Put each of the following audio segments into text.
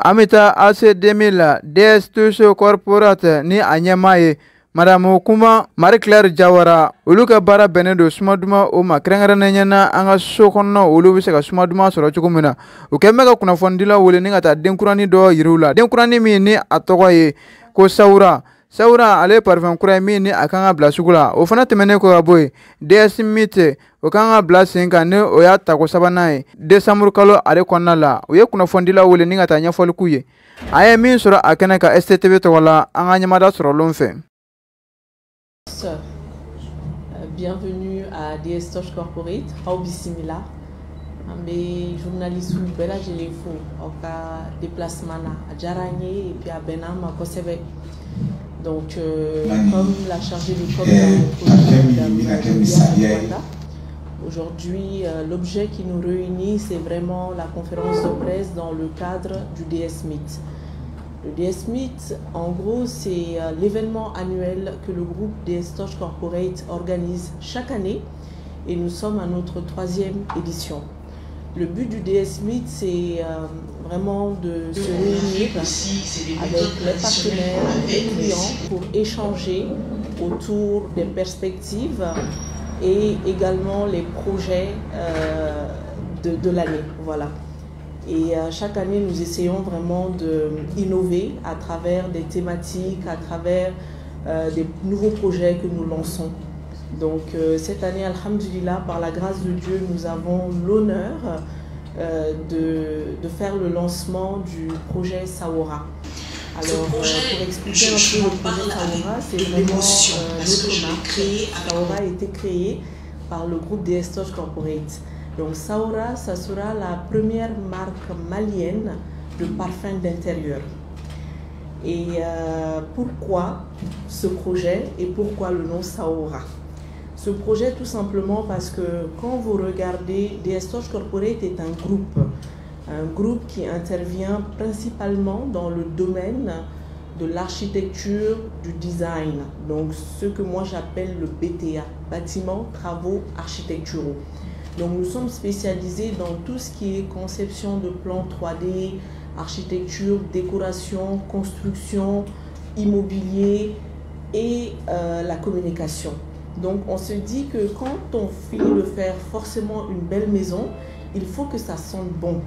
Amita AC 2000 DS Studio Corporate ni Anyamaye Madame Kuma Marie-Claire Jawara olu ka baara bɛnnen don sumaduma o ma kɛrɛnkɛrɛnnenya na an ka so kɔnɔ olu bɛ se ka sumaduma sɔrɔ cogo min na u kɛn bɛ ka kunnafonidila wele ni ka taa denkurani dɔ yiriw la denkurani min ni a tɔgɔ ye ko Sawura ale parfum kura min ni a kan ka bila sugu la o fana tɛmɛnen ko ka bɔ yen DS Mite o kan ka bila sen kan ni o y'a tako sabanan ye décembre kalo ale kɔnɔna la u ye kunnafonidila wele ni ka taa ɲɛfɔli k'u ye a ye min sɔrɔ a kɛnɛ ka STTV tɔgɔ la an ka ɲɛmada sɔrɔlen fɛ. Bienvenue à DS Touch Corporate, Haubi Simila. Ambe journaliste ou bela jelefo oka déplacement à Djaragné et puis à Benam à Kosebe. Donc comme la chargée de com aujourd'hui l'objet qui nous réunit c'est vraiment la conférence de presse dans le cadre du DS Meet. Le DS Meet, en gros, c'est l'événement annuel que le groupe DS Touch Corporate organise chaque année et nous sommes à notre 3e édition. Le but du DS Meet, c'est vraiment de se réunir avec les partenaires, les clients pour échanger autour des perspectives et également les projets de l'année. Voilà. Et chaque année, nous essayons vraiment d'innover à travers des thématiques, à travers des nouveaux projets que nous lançons. Donc cette année, alhamdulillah, par la grâce de Dieu, nous avons l'honneur de faire le lancement du projet Sawora. Alors pour expliquer un peu le projet Sawora, c'est vraiment notre marque. Sawora a été créé par le groupe DS Touch Corporate. Donc Sawora, ça sera la première marque malienne de parfum d'intérieur. Et pourquoi ce projet et pourquoi le nom Sawora? Ce projet tout simplement parce que quand vous regardez, DS Touch Corporate est un groupe qui intervient principalement dans le domaine de l'architecture, du design. Donc ce que moi j'appelle le BTA, bâtiments, travaux, architecturaux. Donc nous sommes spécialisés dans tout ce qui est conception de plans 3D, architecture, décoration, construction, immobilier et la communication. Donc on se dit que quand on finit de faire forcément une belle maison, il faut que ça sente bon.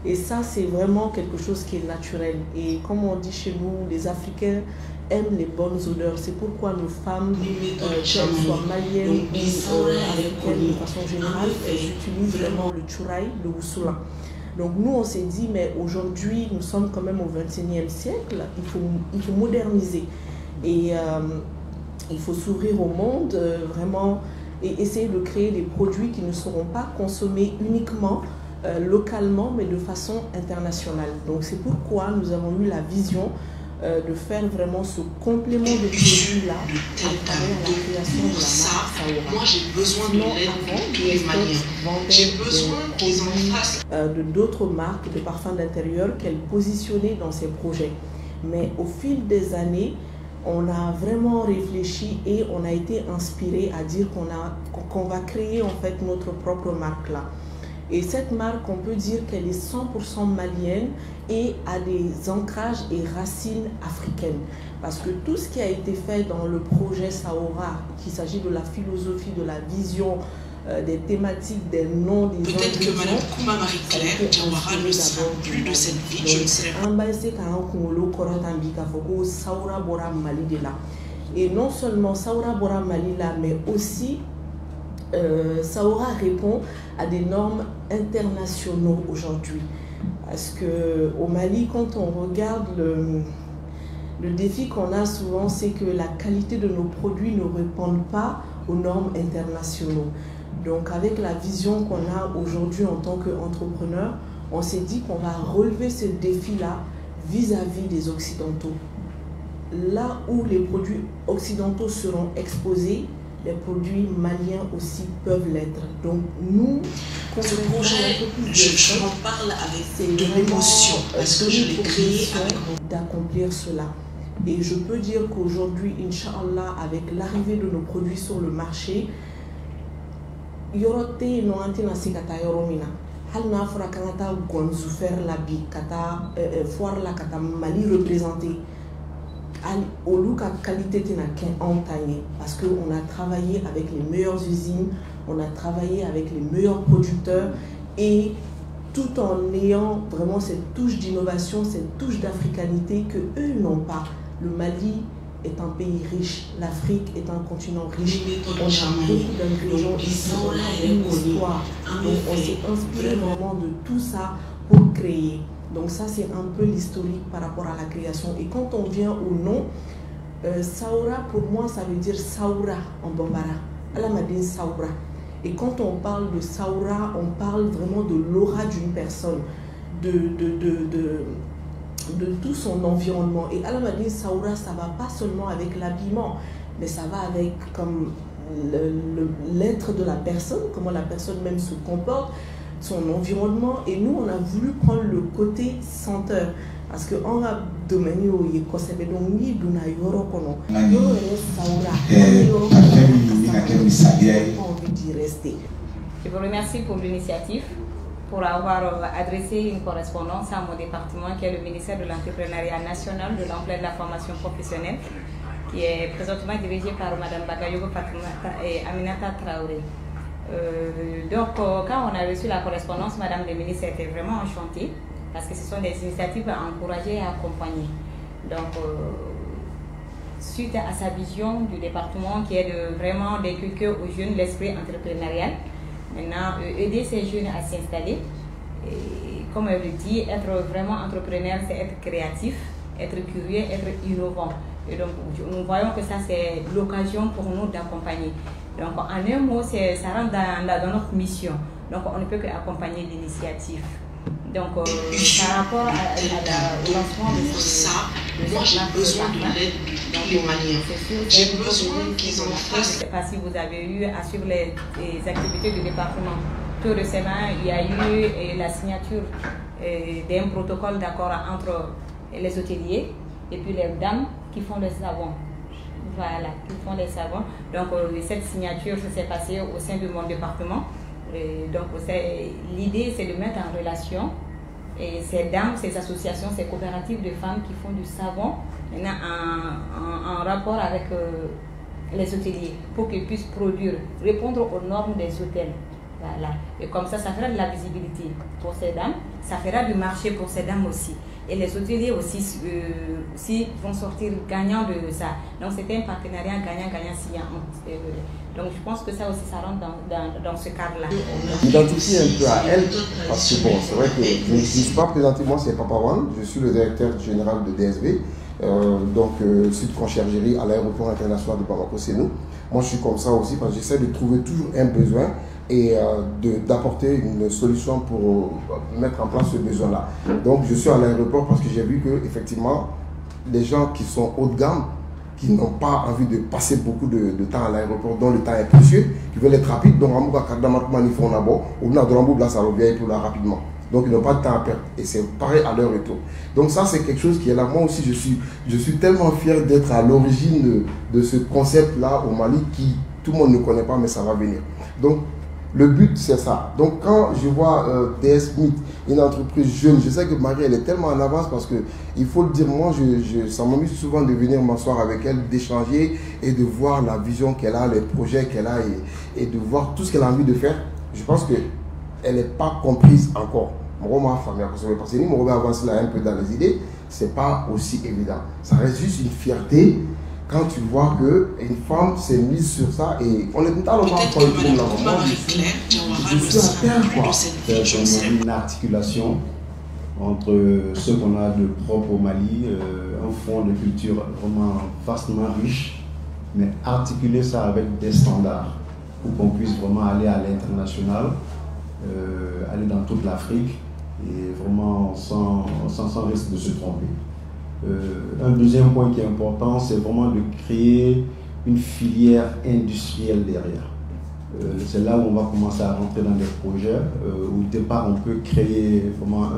Et ça c'est vraiment quelque chose qui est naturel. Et comme on dit chez nous, les Africains aiment les bonnes odeurs. C'est pourquoi nos femmes, qu'elles soient maliennes ou africaines de façon générale, elles utilisent vraiment le tchouraï, le wussoula. Donc nous on s'est dit, mais aujourd'hui nous sommes quand même au XXIe siècle, il faut moderniser. Et il faut s'ouvrir au monde vraiment et essayer de créer des produits qui ne seront pas consommés uniquement localement mais de façon internationale. Donc c'est pourquoi nous avons eu la vision de faire vraiment ce complément de produits-là à travers la création de la marque Sawora. Moi j'ai besoin de l'aide de tous les Maliens. J'ai besoin qu'ils en fassent. De d'autres marques de parfums d'intérieur qu'elles positionnaient dans ces projets. Mais au fil des années, on a vraiment réfléchi et on a été inspiré à dire qu'on va créer en fait notre propre marque là. Et cette marque, on peut dire qu'elle est 100% malienne et a des ancrages et racines africaines. Parce que tout ce qui a été fait dans le projet Sawora, qu'il s'agit de la philosophie, de la vision, des thématiques, des noms, des ingrédients. Peut-être que Madame Kuma Marie-Claire Jawara ne sera plus de cette vie, je ne sais pas. Et non seulement Sawora Bora Mali là, mais aussi Sawora répond à des normes internationaux aujourd'hui. Parce qu'au Mali, quand on regarde le défi qu'on a souvent, c'est que la qualité de nos produits ne répond pas aux normes internationaux. Donc avec la vision qu'on a aujourd'hui en tant qu'entrepreneur, on s'est dit qu'on va relever ce défi-là vis-à-vis des Occidentaux. Là où les produits occidentaux seront exposés, les produits maliens aussi peuvent l'être. Donc nous, ce projet, je m'en parle avec de l'émotion parce que je l'ai créé d'accomplir cela. Et je peux dire qu'aujourd'hui, Inch'Allah, avec l'arrivée de nos produits sur le marché, Yorote no antena sikata yoromina. hal n'a fɔra kan ka taa Gonzu faire la bi ka taa foire la ka taa Mali représenter olu ka qualité tɛna kɛ anw ta ye parce que on a travaillé avec les meilleures usines, on a travaillé avec les meilleurs producteurs et tout en ayant vraiment cette touche d'innovation, cette touche d'africanité que eux n'ont pas. Le Mali est un pays riche, l'Afrique est un continent riche, on a beaucoup d'ingrédients ici, on a une histoire, donc on s'est inspiré vraiment de tout ça pour créer. Donc ça c'est un peu l'historique par rapport à la création. Et quand on vient au nom, Saoura pour moi ça veut dire Saoura en Bambara, Alamadine Saoura. Et quand on parle de Saoura, on parle vraiment de l'aura d'une personne, de tout son environnement. Et Alamadine Saoura, ça ne va pas seulement avec l'habillement, mais ça va avec comme l'être de la personne, comment la personne même se comporte, son environnement. Et nous, on a voulu prendre le côté senteur. Parce que en a domaine où il y a envie d'y rester. Je vous remercie pour l'initiative, pour avoir adressé une correspondance à mon département qui est le ministère de l'Entrepreneuriat national, de l'emploi et de la formation professionnelle, qui est présentement dirigé par Mme Bagayogo Fatoumata et Aminata Traoré. Donc, quand on a reçu la correspondance, Mme le ministre était vraiment enchantée parce que ce sont des initiatives à encourager et à accompagner. Donc, suite à sa vision du département qui est de vraiment d'inculquer aux jeunes l'esprit entrepreneurial, maintenant aider ces jeunes à s'installer. Et comme elle le dit, être vraiment entrepreneur, c'est être créatif, être curieux, être innovant. Et donc, nous voyons que ça, c'est l'occasion pour nous d'accompagner. Donc, en un mot, ça rentre dans notre mission. Donc, on ne peut qu'accompagner l'initiative. Donc, par rapport au lancement de ça, moi j'ai besoin de l'aide de toutes les manières. J'ai besoin qu'ils en fassent. Je ne sais pas si vous avez eu à suivre les activités du département. Tout récemment, il y a eu la signature d'un protocole d'accord entre les hôteliers et puis les dames qui font le savon. Voilà, qui font les savons. Donc, cette signature s'est passée au sein de mon département. Donc, l'idée, c'est de mettre en relation ces dames, ces associations, ces coopératives de femmes qui font du savon maintenant en rapport avec les hôteliers pour qu'ils puissent produire, répondre aux normes des hôtels. Voilà. Et comme ça fera de la visibilité pour ces dames, ça fera du marché pour ces dames aussi. Et les hôteliers aussi vont sortir gagnants de ça. Donc c'était un partenariat gagnant-gagnant. Donc je pense que ça aussi, ça rentre dans ce cadre-là. M'identifie un peu à elle, parce que bon, c'est vrai que je ne suis pas présenté, moi c'est Papa Wan, je suis le directeur général de DSV, site conciergerie à l'aéroport international de Bamako, c'est nous. Moi je suis comme ça aussi parce que j'essaie de trouver toujours un besoin et d'apporter une solution pour mettre en place ce besoin-là. Donc je suis à l'aéroport parce que j'ai vu que effectivement les gens qui sont haut de gamme, qui n'ont pas envie de passer beaucoup de temps à l'aéroport, dont le temps est précieux, qui veulent être rapides, donc rapidement. Donc ils n'ont pas de temps à perdre. Et c'est pareil à leur retour. Donc ça c'est quelque chose qui est là. Moi aussi je suis tellement fier d'être à l'origine de ce concept-là au Mali qui tout le monde ne connaît pas mais ça va venir. Donc le but c'est ça. Donc quand je vois DS Smith, une entreprise jeune, je sais que Marie elle est tellement en avance parce que il faut le dire, moi ça m'amuse souvent de venir m'asseoir avec elle, d'échanger et de voir la vision qu'elle a, les projets qu'elle a et de voir tout ce qu'elle a envie de faire. Je pense qu'elle n'est pas comprise encore. Parce que nous, on va avancer là un peu dans les idées, c'est pas aussi évident. Ça reste juste une fierté quand tu vois qu'une femme s'est mise sur ça et on est totalement pas je suis à terre quoi. C'est une articulation entre ce qu'on a de propre au Mali, un fond de culture vraiment vastement riche, mais articuler ça avec des standards pour qu'on puisse vraiment aller à l'international, aller dans toute l'Afrique et vraiment sans risque de se tromper. Un deuxième point qui est important, c'est vraiment de créer une filière industrielle derrière. C'est là où on va commencer à rentrer dans des projets où au départ on peut créer vraiment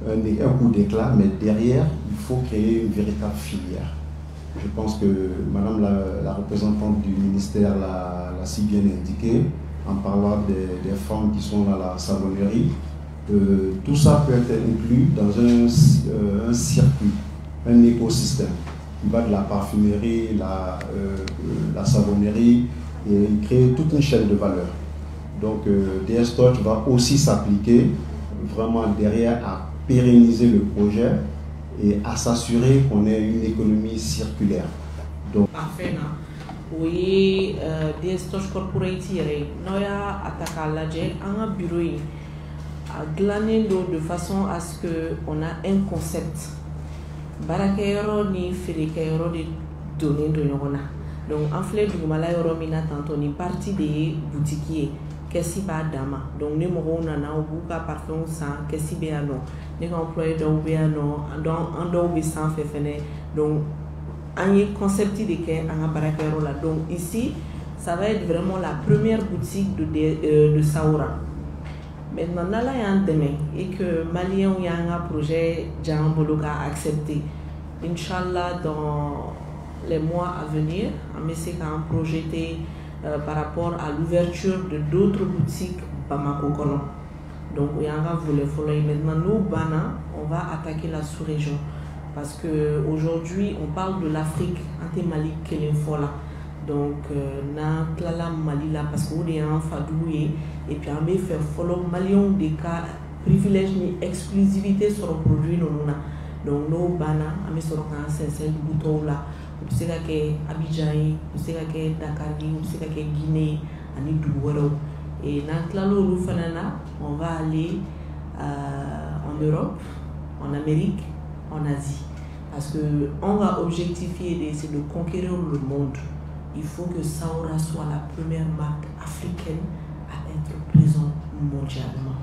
un coup d'éclat, mais derrière il faut créer une véritable filière. Je pense que Madame la représentante du ministère l'a si bien indiqué. en parlant des femmes qui sont dans la savonnerie. Tout ça peut être inclus dans un circuit, un écosystème qui va de la parfumerie, la savonnerie, et créer toute une chaîne de valeur. Donc DS Touch va aussi s'appliquer vraiment derrière à pérenniser le projet et à s'assurer qu'on ait une économie circulaire. Donc, parfait, non? Oui, DS Touch Corporate, nous avons attaqué la GEC en un bureau à glaner de façon à ce qu'on a un concept. Barakayoro ni Ferikayoro de donner de Yorona. Donc, en fait, nous avons mina tantôt une partie des boutiquiers. Qu'est-ce pas dama? Donc, nous avons un parfum sans qu'est-ce bien non. Nous avons employé bien non, en dehors de sans fait. Donc, un concept de Barakayoro là. Donc, ici, ça va être vraiment la première boutique de Saoura. Maintenant, là, il y a un demain et que Malien il y a un projet Djamboloka a accepté. Inch'Allah, dans les mois à venir, on essaie de projeter par rapport à l'ouverture de d'autres boutiques Bamako Kolon. Donc, il y a un volet. Maintenant, nous, Bana, on va attaquer la sous-région parce qu'aujourd'hui, on parle de l'Afrique, ante Mali Kelenfola. Donc, na tlala Mali là parce qu'on est en fadoué et puis on va faire follow Malion des cas privilèges ni exclusivité sur le produit non. Donc, nous, Bana, on va sur un 5 boutons là. Vous savez que Abidjan, vous savez que Dakar, vous savez que Guinée, ani Douaro. Et dans tlalo Fanana, on va aller en Europe, en Amérique, en Asie. Parce qu'on va objectifier d'essayer de conquérir le monde. Il faut que Saoura soit la première marque africaine à être présente mondialement.